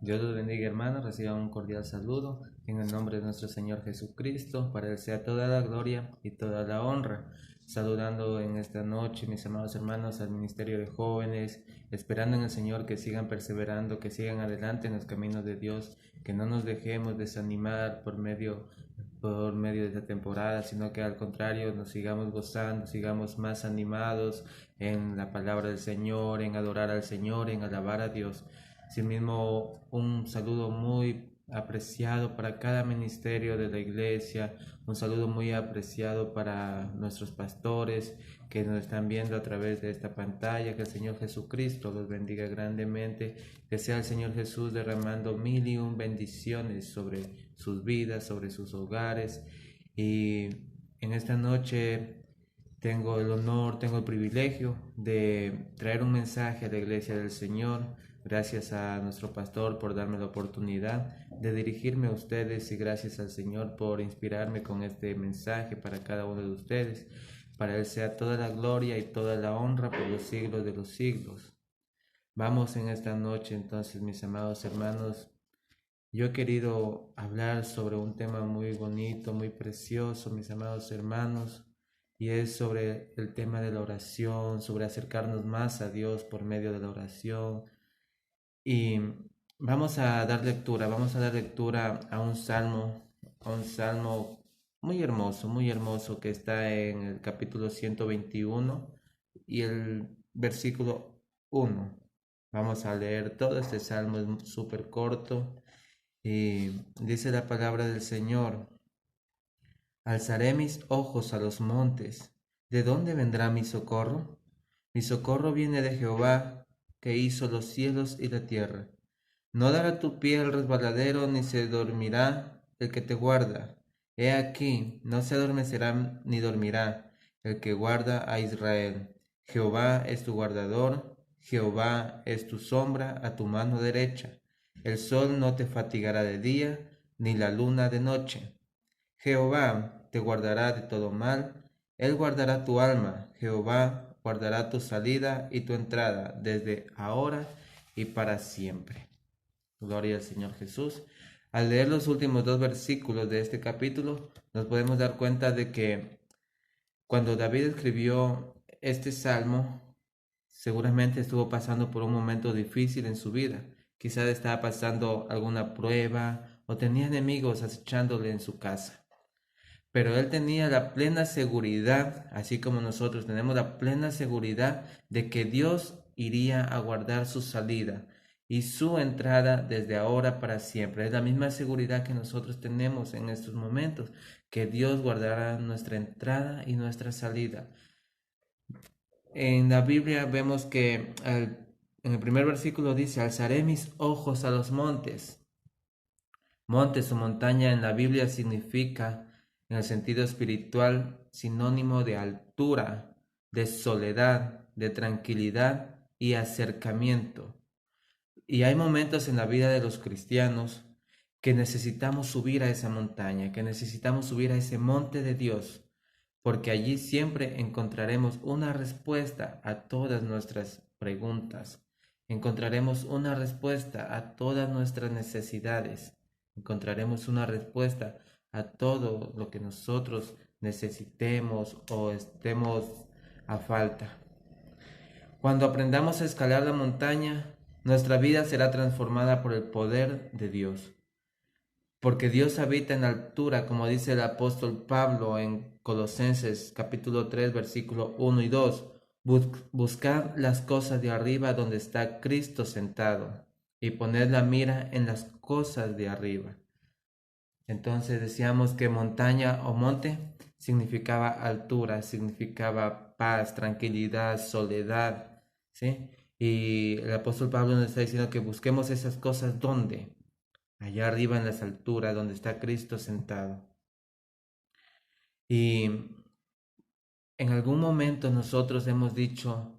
Dios los bendiga, hermanos. Reciban un cordial saludo en el nombre de nuestro Señor Jesucristo. Para Él sea toda la gloria y toda la honra. Saludando en esta noche, mis amados hermanos, al Ministerio de Jóvenes, esperando en el Señor que sigan perseverando, que sigan adelante en los caminos de Dios, que no nos dejemos desanimar por medio de esta temporada, sino que al contrario nos sigamos gozando, sigamos más animados en la palabra del Señor, en adorar al Señor, en alabar a Dios. Asimismo, un saludo muy apreciado para cada ministerio de la iglesia, un saludo muy apreciado para nuestros pastores que nos están viendo a través de esta pantalla. Que el Señor Jesucristo los bendiga grandemente, que sea el Señor Jesús derramando mil y un bendiciones sobre sus vidas, sobre sus hogares. Y en esta noche tengo el honor, tengo el privilegio de traer un mensaje a la iglesia del Señor. Gracias a nuestro pastor por darme la oportunidad de dirigirme a ustedes, y gracias al Señor por inspirarme con este mensaje para cada uno de ustedes. Para Él sea toda la gloria y toda la honra por los siglos de los siglos. Vamos en esta noche entonces, mis amados hermanos. Yo he querido hablar sobre un tema muy bonito, muy precioso, mis amados hermanos, y es sobre el tema de la oración, sobre acercarnos más a Dios por medio de la oración. Y vamos a dar lectura a un salmo muy hermoso que está en el capítulo 121 y el versículo 1. Vamos a leer todo este salmo, es súper corto, y dice la palabra del Señor: Alzaré mis ojos a los montes, ¿de dónde vendrá mi socorro? Mi socorro viene de Jehová, que hizo los cielos y la tierra. No dará tu pie al resbaladero, ni se dormirá el que te guarda. He aquí, no se adormecerá ni dormirá el que guarda a Israel. Jehová es tu guardador, Jehová es tu sombra a tu mano derecha. El sol no te fatigará de día, ni la luna de noche. Jehová te guardará de todo mal, Él guardará tu alma. Jehová guardará tu salida y tu entrada, desde ahora y para siempre. Gloria al Señor Jesús. Al leer los últimos dos versículos de este capítulo, nos podemos dar cuenta de que cuando David escribió este salmo, seguramente estuvo pasando por un momento difícil en su vida. Quizás estaba pasando alguna prueba o tenía enemigos acechándole en su casa. Pero él tenía la plena seguridad, así como nosotros tenemos la plena seguridad de que Dios iría a guardar su salida y su entrada desde ahora para siempre. Es la misma seguridad que nosotros tenemos en estos momentos, que Dios guardará nuestra entrada y nuestra salida. En la Biblia vemos que en el primer versículo dice: alzaré mis ojos a los montes. Montes o montaña en la Biblia significa, en el sentido espiritual, sinónimo de altura, de soledad, de tranquilidad y acercamiento. Y hay momentos en la vida de los cristianos que necesitamos subir a esa montaña, que necesitamos subir a ese monte de Dios, porque allí siempre encontraremos una respuesta a todas nuestras preguntas, encontraremos una respuesta a todas nuestras necesidades, encontraremos una respuesta a todo lo que nosotros necesitemos o estemos a falta. Cuando aprendamos a escalar la montaña, nuestra vida será transformada por el poder de Dios. Porque Dios habita en altura, como dice el apóstol Pablo en Colosenses capítulo 3, versículo 1 y 2. Buscad las cosas de arriba donde está Cristo sentado, y poned la mira en las cosas de arriba. Entonces decíamos que montaña o monte significaba altura, significaba paz, tranquilidad, soledad, ¿sí? Y el apóstol Pablo nos está diciendo que busquemos esas cosas ¿dónde? Allá arriba en las alturas, donde está Cristo sentado. Y en algún momento nosotros hemos dicho: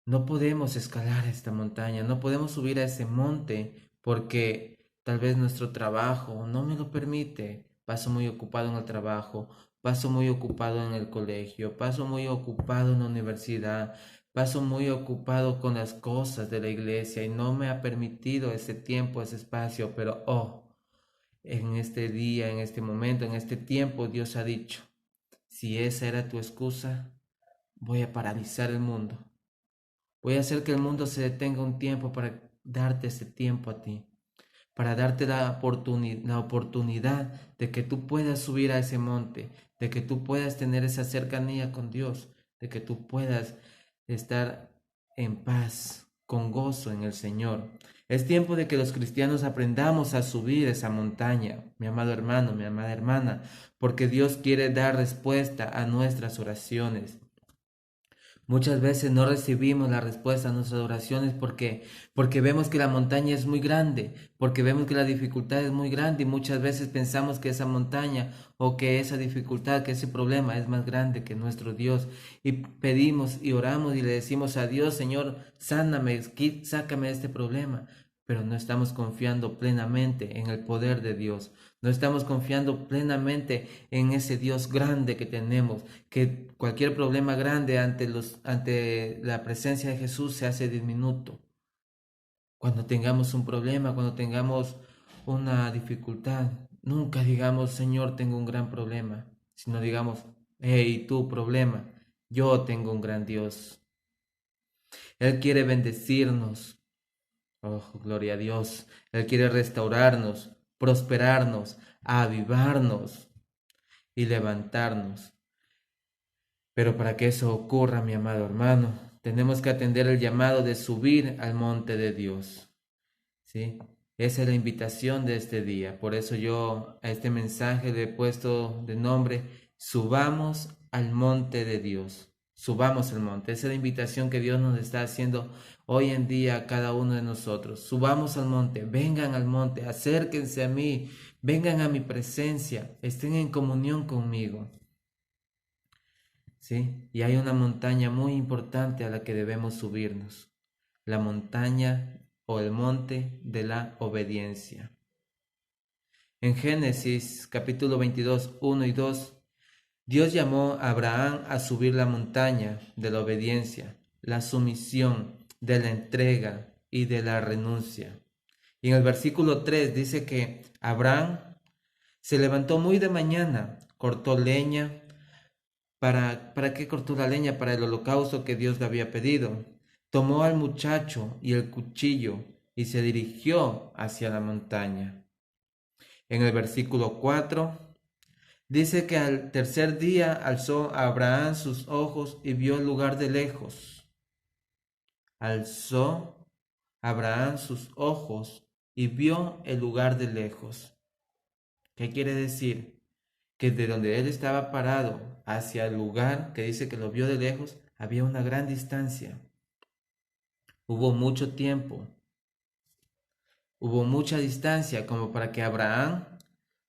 no podemos escalar esta montaña, no podemos subir a ese monte porque tal vez nuestro trabajo no me lo permite. Paso muy ocupado en el trabajo, paso muy ocupado en el colegio, paso muy ocupado en la universidad, paso muy ocupado con las cosas de la iglesia y no me ha permitido ese tiempo, ese espacio, pero en este día, en este momento, en este tiempo, Dios ha dicho, si esa era tu excusa, voy a paralizar el mundo. Voy a hacer que el mundo se detenga un tiempo para darte ese tiempo a ti, para darte la oportunidad de que tú puedas subir a ese monte, de que tú puedas tener esa cercanía con Dios, de que tú puedas estar en paz, con gozo en el Señor. Es tiempo de que los cristianos aprendamos a subir esa montaña, mi amado hermano, mi amada hermana, porque Dios quiere dar respuesta a nuestras oraciones. Muchas veces no recibimos la respuesta a nuestras oraciones porque vemos que la montaña es muy grande, porque vemos que la dificultad es muy grande y muchas veces pensamos que esa montaña o que esa dificultad, que ese problema es más grande que nuestro Dios. Y pedimos y oramos y le decimos a Dios, Señor, sáname, sácame de este problema. Pero no estamos confiando plenamente en el poder de Dios. No estamos confiando plenamente en ese Dios grande que tenemos, que cualquier problema grande ante la presencia de Jesús se hace diminuto. Cuando tengamos un problema, cuando tengamos una dificultad, nunca digamos, Señor, tengo un gran problema, sino digamos, hey, tu problema, yo tengo un gran Dios. Él quiere bendecirnos. Oh, gloria a Dios. Él quiere restaurarnos, prosperarnos, avivarnos y levantarnos. Pero para que eso ocurra, mi amado hermano, tenemos que atender el llamado de subir al monte de Dios. ¿Sí? Esa es la invitación de este día. Por eso yo a este mensaje le he puesto de nombre, subamos al monte de Dios. Subamos al monte. Esa es la invitación que Dios nos está haciendo hoy en día a cada uno de nosotros. Subamos al monte, vengan al monte, acérquense a mí, vengan a mi presencia, estén en comunión conmigo. ¿Sí? Y hay una montaña muy importante a la que debemos subirnos, la montaña o el monte de la obediencia. En Génesis capítulo 22, 1 y 2, Dios llamó a Abraham a subir la montaña de la obediencia, la sumisión, de la entrega y de la renuncia. Y en el versículo 3 dice que Abraham se levantó muy de mañana, cortó leña. ¿Para qué cortó la leña? Para el holocausto que Dios le había pedido. Tomó al muchacho y el cuchillo y se dirigió hacia la montaña. En el versículo 4 dice que al tercer día alzó a Abraham sus ojos y vio el lugar de lejos. Alzó Abraham sus ojos y vio el lugar de lejos. ¿Qué quiere decir? Que de donde él estaba parado hacia el lugar que dice que lo vio de lejos, había una gran distancia. Hubo mucho tiempo, hubo mucha distancia como para que Abraham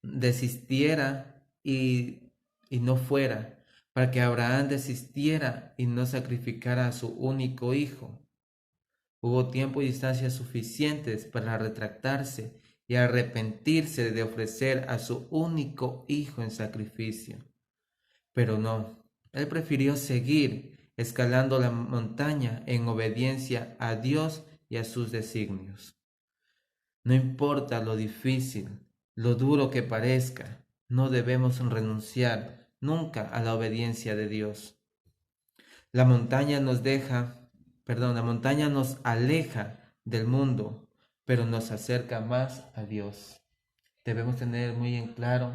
desistiera y no fuera, para que Abraham desistiera y no sacrificara a su único hijo. Hubo tiempo y distancia suficientes para retractarse y arrepentirse de ofrecer a su único hijo en sacrificio. Pero no, él prefirió seguir escalando la montaña en obediencia a Dios y a sus designios. No importa lo difícil, lo duro que parezca, no debemos renunciar nunca a la obediencia de Dios. La montaña la montaña nos aleja del mundo, pero nos acerca más a Dios. Debemos tener muy en claro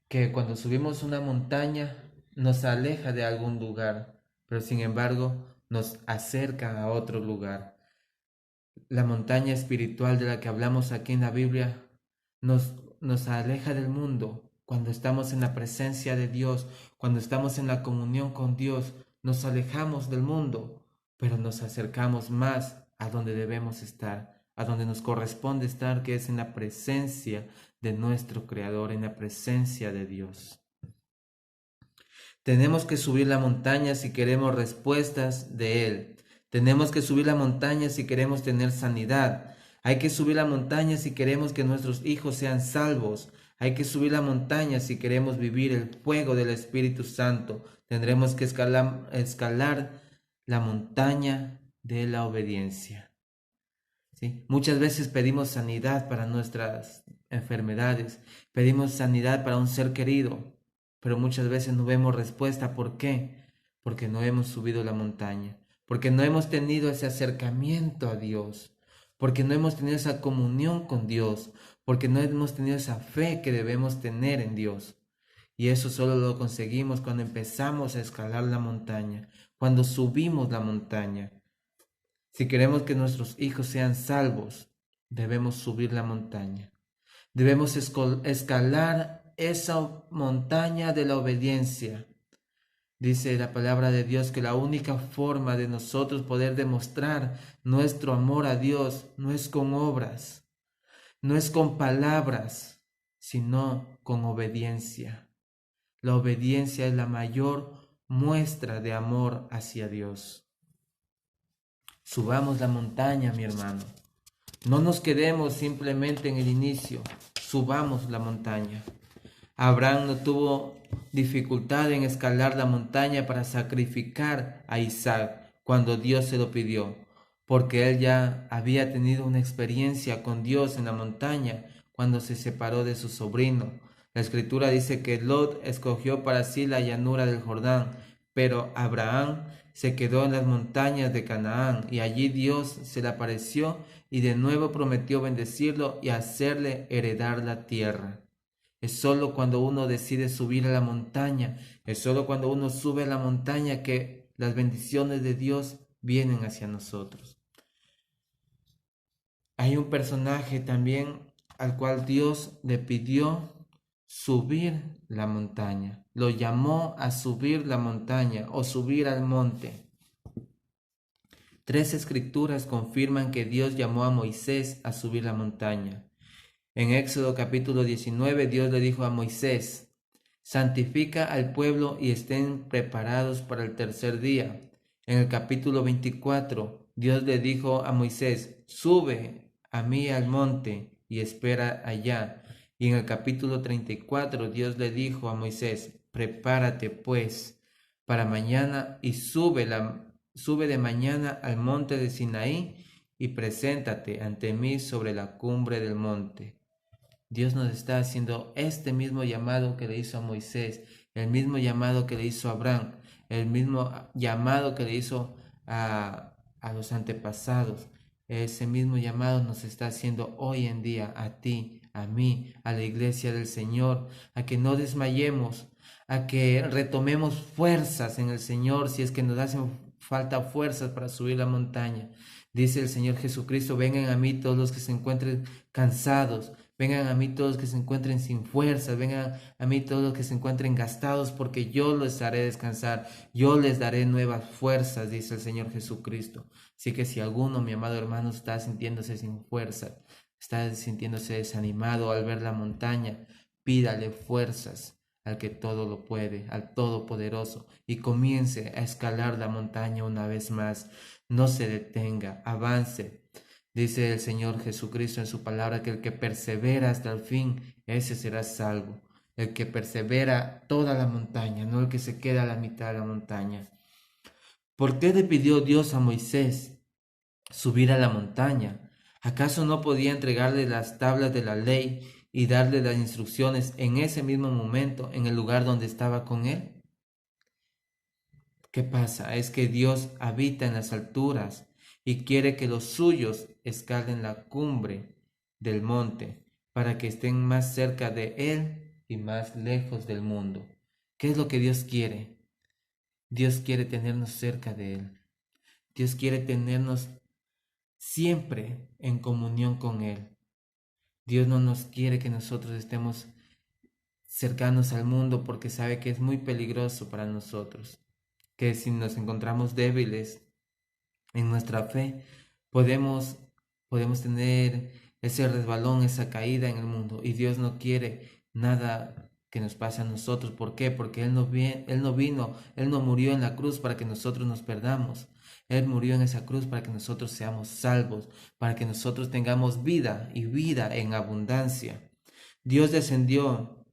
que cuando subimos una montaña nos aleja de algún lugar, pero sin embargo nos acerca a otro lugar. La montaña espiritual de la que hablamos aquí en la Biblia nos aleja del mundo. Cuando estamos en la presencia de Dios, cuando estamos en la comunión con Dios, nos alejamos del mundo, pero nos acercamos más a donde debemos estar, a donde nos corresponde estar, que es en la presencia de nuestro Creador, en la presencia de Dios. Tenemos que subir la montaña si queremos respuestas de Él. Tenemos que subir la montaña si queremos tener sanidad. Hay que subir la montaña si queremos que nuestros hijos sean salvos. Hay que subir la montaña si queremos vivir el fuego del Espíritu Santo. Tendremos que escalar la montaña de la obediencia. ¿Sí? Muchas veces pedimos sanidad para nuestras enfermedades, pedimos sanidad para un ser querido, pero muchas veces no vemos respuesta. ¿Por qué? Porque no hemos subido la montaña, porque no hemos tenido ese acercamiento a Dios, porque no hemos tenido esa comunión con Dios, porque no hemos tenido esa fe que debemos tener en Dios. Y eso solo lo conseguimos cuando empezamos a escalar la montaña, cuando subimos la montaña. Si queremos que nuestros hijos sean salvos, debemos subir la montaña. Debemos escalar esa montaña de la obediencia. Dice la palabra de Dios que la única forma de nosotros poder demostrar nuestro amor a Dios no es con obras, no es con palabras, sino con obediencia. La obediencia es la mayor muestra de amor hacia Dios. Subamos la montaña, mi hermano. No nos quedemos simplemente en el inicio, subamos la montaña. Abraham no tuvo dificultad en escalar la montaña para sacrificar a Isaac cuando Dios se lo pidió, porque él ya había tenido una experiencia con Dios en la montaña cuando se separó de su sobrino. La escritura dice que Lot escogió para sí la llanura del Jordán, pero Abraham se quedó en las montañas de Canaán, y allí Dios se le apareció y de nuevo prometió bendecirlo y hacerle heredar la tierra. Es solo cuando uno decide subir a la montaña, es solo cuando uno sube a la montaña que las bendiciones de Dios vienen hacia nosotros. Hay un personaje también al cual Dios le pidió subir la montaña. Lo llamó a subir la montaña o subir al monte. 3 escrituras confirman que Dios llamó a Moisés a subir la montaña. En Éxodo capítulo 19, Dios le dijo a Moisés: santifica al pueblo y estén preparados para el tercer día. En el capítulo 24, Dios le dijo a Moisés: sube a mí al monte y espera allá. Y en el capítulo 34, Dios le dijo a Moisés: prepárate pues para mañana y sube de mañana al monte de Sinaí y preséntate ante mí sobre la cumbre del monte. Dios nos está haciendo este mismo llamado que le hizo a Moisés, el mismo llamado que le hizo a Abraham, el mismo llamado que le hizo a los antepasados. Ese mismo llamado nos está haciendo hoy en día a ti, a mí, a la iglesia del Señor, a que no desmayemos, a que retomemos fuerzas en el Señor si es que nos hacen falta fuerzas para subir la montaña. Dice el Señor Jesucristo: vengan a mí todos los que se encuentren cansados, vengan a mí todos los que se encuentren sin fuerzas, vengan a mí todos los que se encuentren gastados, porque yo les haré descansar, yo les daré nuevas fuerzas, dice el Señor Jesucristo. Así que si alguno, mi amado hermano, está sintiéndose sin fuerza, está sintiéndose desanimado al ver la montaña, pídale fuerzas al que todo lo puede, al Todopoderoso, y comience a escalar la montaña una vez más. No se detenga, avance. Dice el Señor Jesucristo en su palabra que el que persevera hasta el fin, ese será salvo. El que persevera toda la montaña, no el que se queda a la mitad de la montaña. ¿Por qué le pidió Dios a Moisés subir a la montaña? ¿Acaso no podía entregarle las tablas de la ley y darle las instrucciones en ese mismo momento, en el lugar donde estaba con él? ¿Qué pasa? Es que Dios habita en las alturas y quiere que los suyos escalen la cumbre del monte para que estén más cerca de Él y más lejos del mundo. ¿Qué es lo que Dios quiere? Dios quiere tenernos cerca de Él. Dios quiere tenernos siempre en comunión con Él. Dios no nos quiere que nosotros estemos cercanos al mundo porque sabe que es muy peligroso para nosotros, que si nos encontramos débiles en nuestra fe, podemos tener ese resbalón, esa caída en el mundo, y Dios no quiere nada que nos pase a nosotros. ¿Por qué? Porque Él no vino, Él no murió en la cruz para que nosotros nos perdamos. Él murió en esa cruz para que nosotros seamos salvos, para que nosotros tengamos vida y vida en abundancia. Dios descendió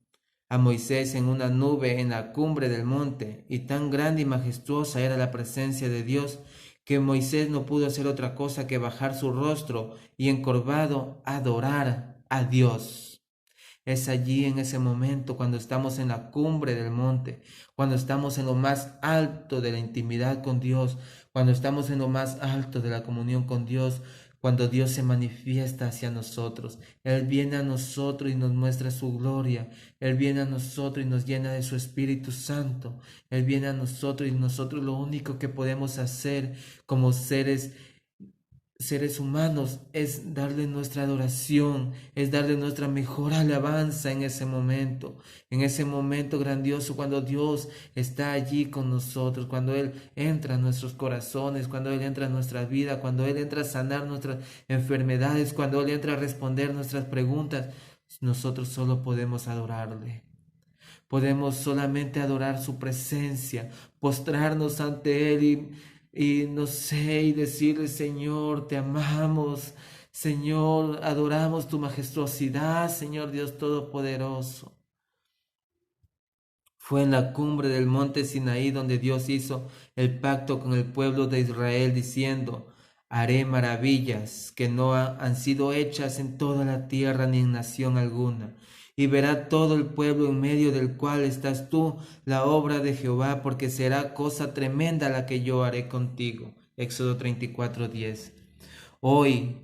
a Moisés en una nube en la cumbre del monte, y tan grande y majestuosa era la presencia de Dios, que Moisés no pudo hacer otra cosa que bajar su rostro y encorvado adorar a Dios. Es allí en ese momento cuando estamos en la cumbre del monte, cuando estamos en lo más alto de la intimidad con Dios, cuando estamos en lo más alto de la comunión con Dios, cuando Dios se manifiesta hacia nosotros. Él viene a nosotros y nos muestra su gloria. Él viene a nosotros y nos llena de su Espíritu Santo. Él viene a nosotros y nosotros lo único que podemos hacer como seres humanos es darle nuestra adoración, es darle nuestra mejor alabanza en ese momento grandioso, cuando Dios está allí con nosotros, cuando Él entra en nuestros corazones, cuando Él entra en nuestra vida, cuando Él entra a sanar nuestras enfermedades, cuando Él entra a responder nuestras preguntas. Nosotros solo podemos adorarle. Podemos solamente adorar su presencia, postrarnos ante Él y no sé, y decirle: Señor, te amamos, Señor, adoramos tu majestuosidad, Señor Dios Todopoderoso. Fue en la cumbre del monte Sinaí donde Dios hizo el pacto con el pueblo de Israel, diciendo: haré maravillas que no han sido hechas en toda la tierra ni en nación alguna. Y verá todo el pueblo en medio del cual estás tú la obra de Jehová, porque será cosa tremenda la que yo haré contigo. Éxodo 34:10. Hoy,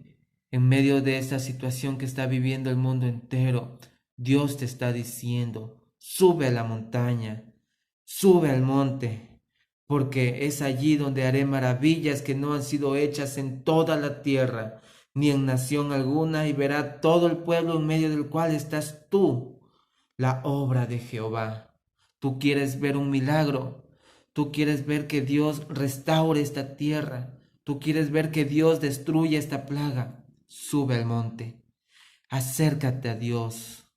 en medio de esta situación que está viviendo el mundo entero, Dios te está diciendo: sube a la montaña, sube al monte, porque es allí donde haré maravillas que no han sido hechas en toda la tierra, ni en nación alguna, y verá todo el pueblo en medio del cual estás tú, la obra de Jehová. Tú quieres ver un milagro, tú quieres ver que Dios restaure esta tierra, tú quieres ver que Dios destruya esta plaga. Sube al monte, acércate a Dios.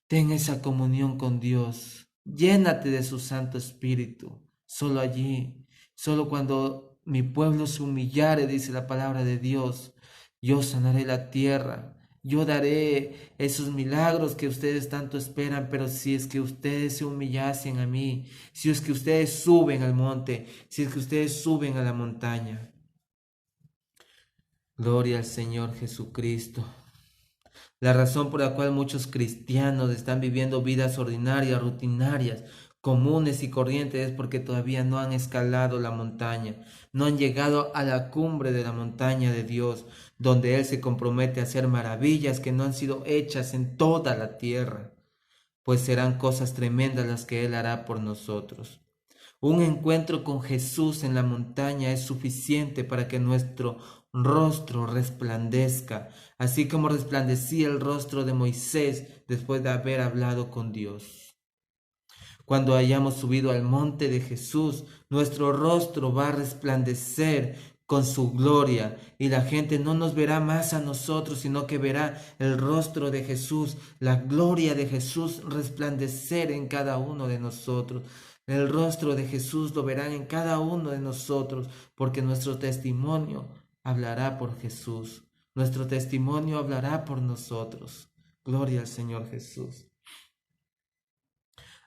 Ten esa comunión con Dios. Llénate de su Santo Espíritu. Solo allí, solo cuando mi pueblo se humillare, dice la palabra de Dios, yo sanaré la tierra. Yo daré esos milagros que ustedes tanto esperan, pero si es que ustedes se humillasen a mí, si es que ustedes suben al monte, si es que ustedes suben a la montaña. Gloria al Señor Jesucristo. La razón por la cual muchos cristianos están viviendo vidas ordinarias, rutinarias, comunes y corrientes es porque todavía no han escalado la montaña, no han llegado a la cumbre de la montaña de Dios, donde Él se compromete a hacer maravillas que no han sido hechas en toda la tierra, pues serán cosas tremendas las que Él hará por nosotros. Un encuentro con Jesús en la montaña es suficiente para que nuestro rostro resplandezca, así como resplandecía el rostro de Moisés después de haber hablado con Dios. Cuando hayamos subido al monte de Jesús, nuestro rostro va a resplandecer con su gloria, y la gente no nos verá más a nosotros, sino que verá el rostro de Jesús, la gloria de Jesús resplandecer en cada uno de nosotros. El rostro de Jesús lo verán en cada uno de nosotros, porque nuestro testimonio hablará por Jesús. Nuestro testimonio hablará por nosotros. Gloria al Señor Jesús.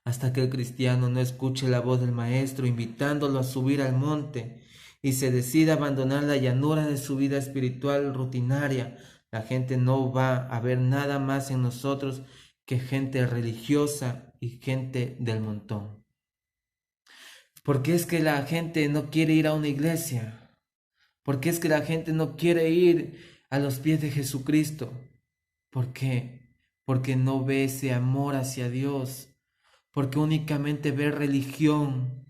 Hasta que el cristiano no escuche la voz del Maestro invitándolo a subir al monte y se decida a abandonar la llanura de su vida espiritual rutinaria, la gente no va a ver nada más en nosotros que gente religiosa y gente del montón. ¿Por qué es que la gente no quiere ir a una iglesia? ¿Por qué es que la gente no quiere ir a los pies de Jesucristo? ¿Por qué? Porque no ve ese amor hacia Dios, porque únicamente ve religión,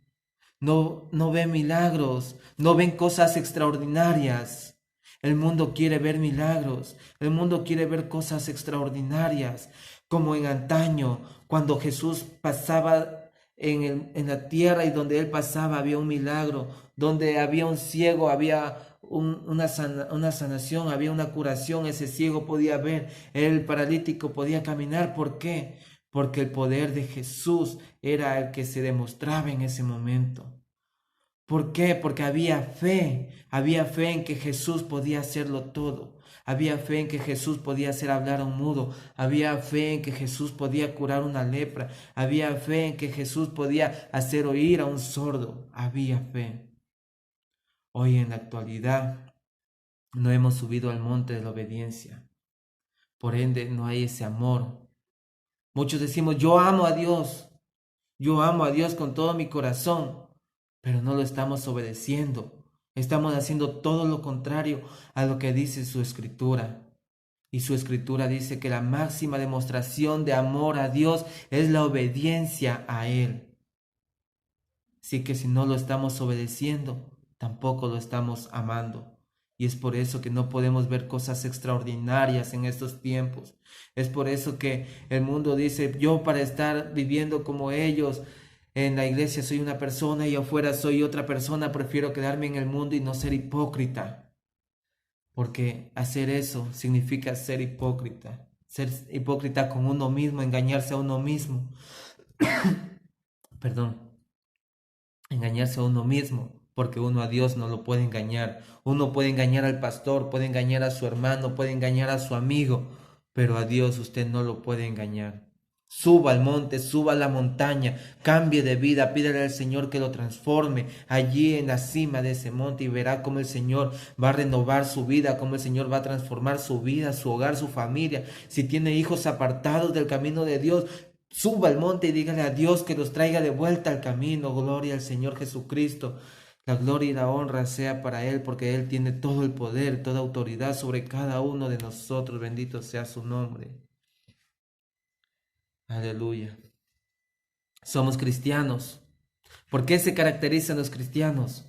no ve milagros, no ven cosas extraordinarias. El mundo quiere ver milagros, el mundo quiere ver cosas extraordinarias, como en antaño, cuando Jesús pasaba en la tierra y donde Él pasaba había un milagro, donde había un ciego, había una sanación, había una curación, ese ciego podía ver, el paralítico podía caminar. ¿Por qué? Porque el poder de Jesús era el que se demostraba en ese momento. ¿Por qué? Porque había fe en que Jesús podía hacerlo todo. Había fe en que Jesús podía hacer hablar a un mudo. Había fe en que Jesús podía curar una lepra. Había fe en que Jesús podía hacer oír a un sordo. Había fe. Hoy en la actualidad no hemos subido al monte de la obediencia. Por ende, no hay ese amor. Muchos decimos, yo amo a Dios. Yo amo a Dios con todo mi corazón, pero no lo estamos obedeciendo. Estamos haciendo todo lo contrario a lo que dice su escritura. Y su escritura dice que la máxima demostración de amor a Dios es la obediencia a Él. Así que si no lo estamos obedeciendo, tampoco lo estamos amando. Y es por eso que no podemos ver cosas extraordinarias en estos tiempos. Es por eso que el mundo dice, yo para estar viviendo como ellos, en la iglesia soy una persona y afuera soy otra persona, prefiero quedarme en el mundo y no ser hipócrita. Porque hacer eso significa ser hipócrita. Ser hipócrita con uno mismo, engañarse a uno mismo. Perdón. Engañarse a uno mismo, porque uno a Dios no lo puede engañar. Uno puede engañar al pastor, puede engañar a su hermano, puede engañar a su amigo, pero a Dios usted no lo puede engañar. Suba al monte, suba a la montaña, cambie de vida, pídele al Señor que lo transforme allí en la cima de ese monte y verá cómo el Señor va a renovar su vida, cómo el Señor va a transformar su vida, su hogar, su familia. Si tiene hijos apartados del camino de Dios, suba al monte y dígale a Dios que los traiga de vuelta al camino. Gloria al Señor Jesucristo. La gloria y la honra sea para Él, porque Él tiene todo el poder, toda autoridad sobre cada uno de nosotros. Bendito sea su nombre. Aleluya. Somos cristianos. ¿Por qué se caracterizan los cristianos?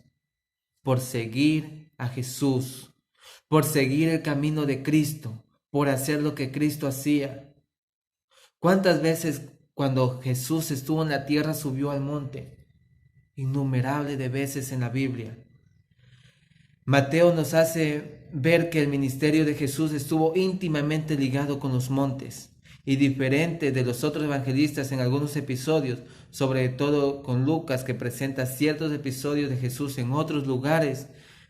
Por seguir a Jesús, por seguir el camino de Cristo, por hacer lo que Cristo hacía. ¿Cuántas veces cuando Jesús estuvo en la tierra subió al monte? Innumerables de veces en la Biblia. Mateo nos hace ver que el ministerio de Jesús estuvo íntimamente ligado con los montes y diferente de los otros evangelistas en algunos episodios, sobre todo con Lucas, que presenta ciertos episodios de Jesús en otros lugares,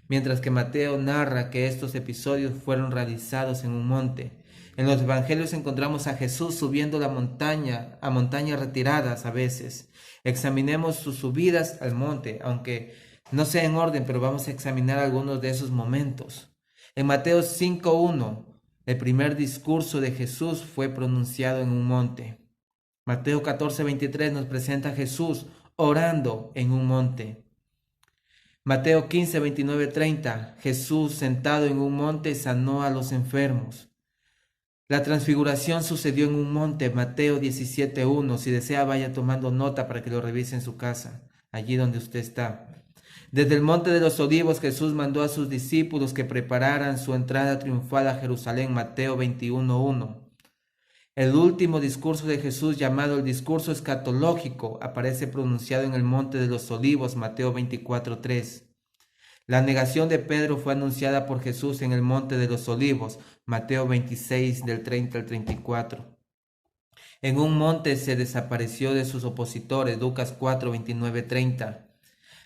mientras que Mateo narra que estos episodios fueron realizados en un monte. En los evangelios encontramos a Jesús subiendo la montaña, a montañas retiradas a veces. Examinemos sus subidas al monte, aunque no sea en orden, pero vamos a examinar algunos de esos momentos. En Mateo 5:1, el primer discurso de Jesús fue pronunciado en un monte. Mateo 14:23 nos presenta a Jesús orando en un monte. Mateo 15:29-30, Jesús sentado en un monte sanó a los enfermos. La transfiguración sucedió en un monte, Mateo 17:1. Si desea, vaya tomando nota para que lo revise en su casa, allí donde usted está. Desde el monte de los olivos, Jesús mandó a sus discípulos que prepararan su entrada triunfal a Jerusalén, Mateo 21:1. El último discurso de Jesús, llamado el discurso escatológico, aparece pronunciado en el monte de los olivos, Mateo 24:3. La negación de Pedro fue anunciada por Jesús en el monte de los olivos, Mateo 26 del 30 al 34. En un monte se desapareció de sus opositores, Lucas 4, 29-30.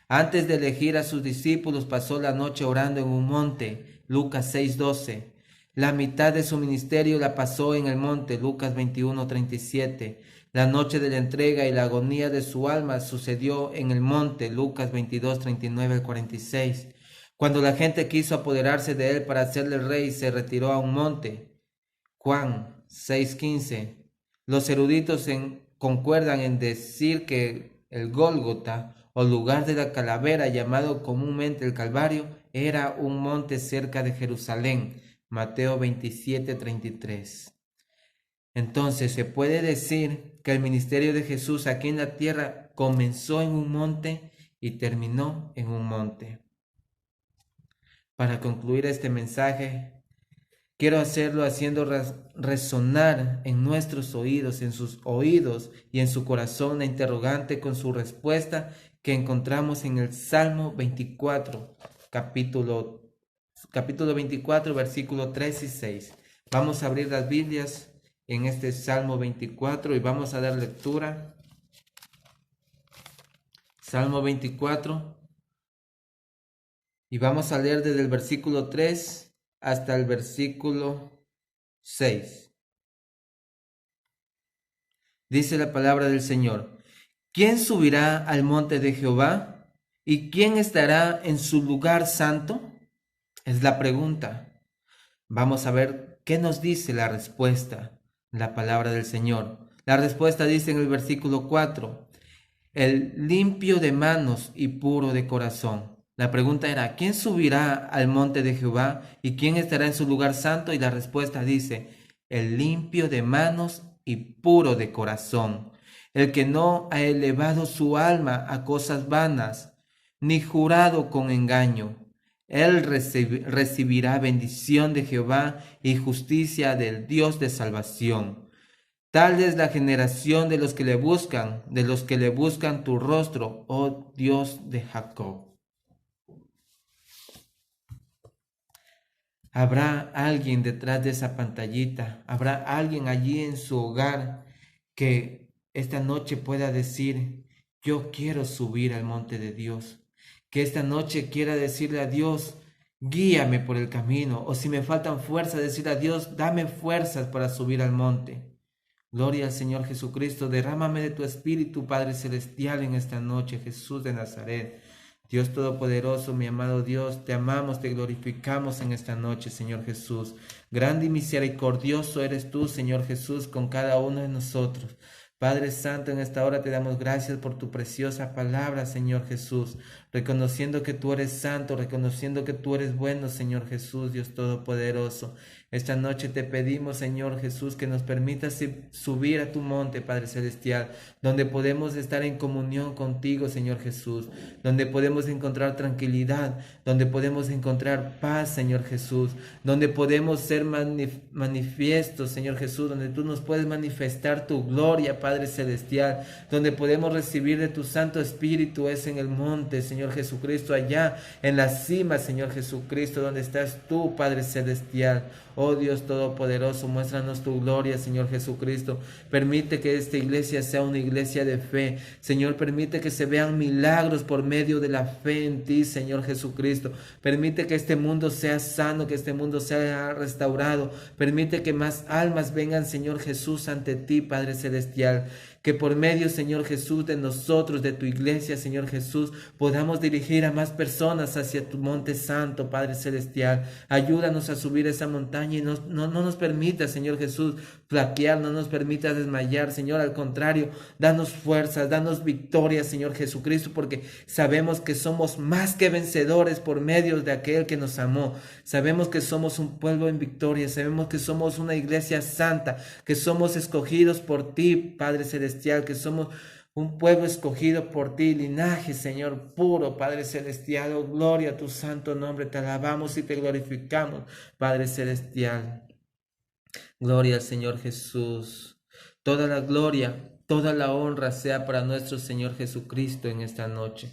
Antes de elegir a sus discípulos pasó la noche orando en un monte, Lucas 6:12. La mitad de su ministerio la pasó en el monte, Lucas 21:37. La noche de la entrega y la agonía de su alma sucedió en el monte, Lucas 22:39-46. Cuando la gente quiso apoderarse de él para hacerle rey, se retiró a un monte, Juan 6:15. Los eruditos concuerdan en decir que el Gólgota, o lugar de la calavera, llamado comúnmente el Calvario, era un monte cerca de Jerusalén, Mateo 27:33. Entonces se puede decir que el ministerio de Jesús aquí en la tierra comenzó en un monte y terminó en un monte. Para concluir este mensaje, quiero hacerlo haciendo resonar en nuestros oídos, en sus oídos y en su corazón la interrogante con su respuesta que encontramos en el Salmo 24, capítulo 24, versículo 3 y 6. Vamos a abrir las Biblias en este Salmo 24 y vamos a dar lectura. Salmo 24. Y vamos a leer desde el versículo 3 hasta el versículo 6. Dice la palabra del Señor: ¿Quién subirá al monte de Jehová? ¿Y quién estará en su lugar santo? Es la pregunta. Vamos a ver qué nos dice la respuesta, la palabra del Señor. La respuesta dice en el versículo 4: el limpio de manos y puro de corazón. La pregunta era: ¿quién subirá al monte de Jehová? ¿Y quién estará en su lugar santo? Y la respuesta dice: el limpio de manos y puro de corazón, el que no ha elevado su alma a cosas vanas, ni jurado con engaño. Él recibirá bendición de Jehová y justicia del Dios de salvación. Tal es la generación de los que le buscan tu rostro, oh Dios de Jacob. Habrá alguien detrás de esa pantallita, habrá alguien allí en su hogar que esta noche pueda decir: yo quiero subir al monte de Dios. Que esta noche quiera decirle a Dios: guíame por el camino. O si me faltan fuerzas, decirle a Dios: dame fuerzas para subir al monte. Gloria al Señor Jesucristo. Derrámame de tu Espíritu, Padre Celestial, en esta noche, Jesús de Nazaret. Dios Todopoderoso, mi amado Dios, te amamos, te glorificamos en esta noche, Señor Jesús. Grande y misericordioso eres tú, Señor Jesús, con cada uno de nosotros. Padre Santo, en esta hora te damos gracias por tu preciosa palabra, Señor Jesús, reconociendo que tú eres santo, reconociendo que tú eres bueno, Señor Jesús, Dios Todopoderoso. Esta noche te pedimos, Señor Jesús, que nos permitas subir a tu monte, Padre Celestial, donde podemos estar en comunión contigo, Señor Jesús, donde podemos encontrar tranquilidad, donde podemos encontrar paz, Señor Jesús, donde podemos ser manifiestos, Señor Jesús, donde tú nos puedes manifestar tu gloria, Padre Celestial, donde podemos recibir de tu Santo Espíritu, es en el monte, Señor Jesucristo, allá en la cima, Señor Jesucristo, donde estás tú, Padre Celestial. Oh Dios Todopoderoso, muéstranos tu gloria, Señor Jesucristo. Permite que esta iglesia sea una iglesia de fe. Señor, permite que se vean milagros por medio de la fe en ti, Señor Jesucristo. Permite que este mundo sea sano, que este mundo sea restaurado. Permite que más almas vengan, Señor Jesús, ante ti, Padre Celestial. Que por medio, Señor Jesús, de nosotros, de tu iglesia, Señor Jesús, podamos dirigir a más personas hacia tu monte santo, Padre Celestial. Ayúdanos a subir esa montaña y no nos permita, Señor Jesús, flaquear, no nos permita desmayar, Señor. Al contrario, danos fuerzas, danos victoria, Señor Jesucristo, porque sabemos que somos más que vencedores por medio de aquel que nos amó. Sabemos que somos un pueblo en victoria, sabemos que somos una iglesia santa, que somos escogidos por ti, Padre Celestial, que somos un pueblo escogido por ti, linaje, Señor, puro, Padre Celestial. Oh, gloria a tu santo nombre, te alabamos y te glorificamos, Padre Celestial. Gloria al Señor Jesús. Toda la gloria, toda la honra sea para nuestro Señor Jesucristo en esta noche.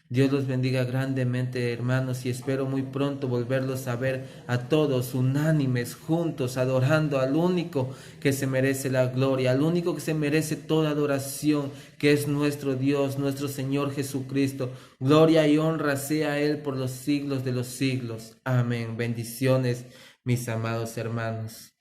Dios los bendiga grandemente, hermanos, y espero muy pronto volverlos a ver a todos unánimes, juntos, adorando al único que se merece la gloria, al único que se merece toda adoración, que es nuestro Dios, nuestro Señor Jesucristo. Gloria y honra sea a Él por los siglos de los siglos. Amén. Bendiciones, mis amados hermanos.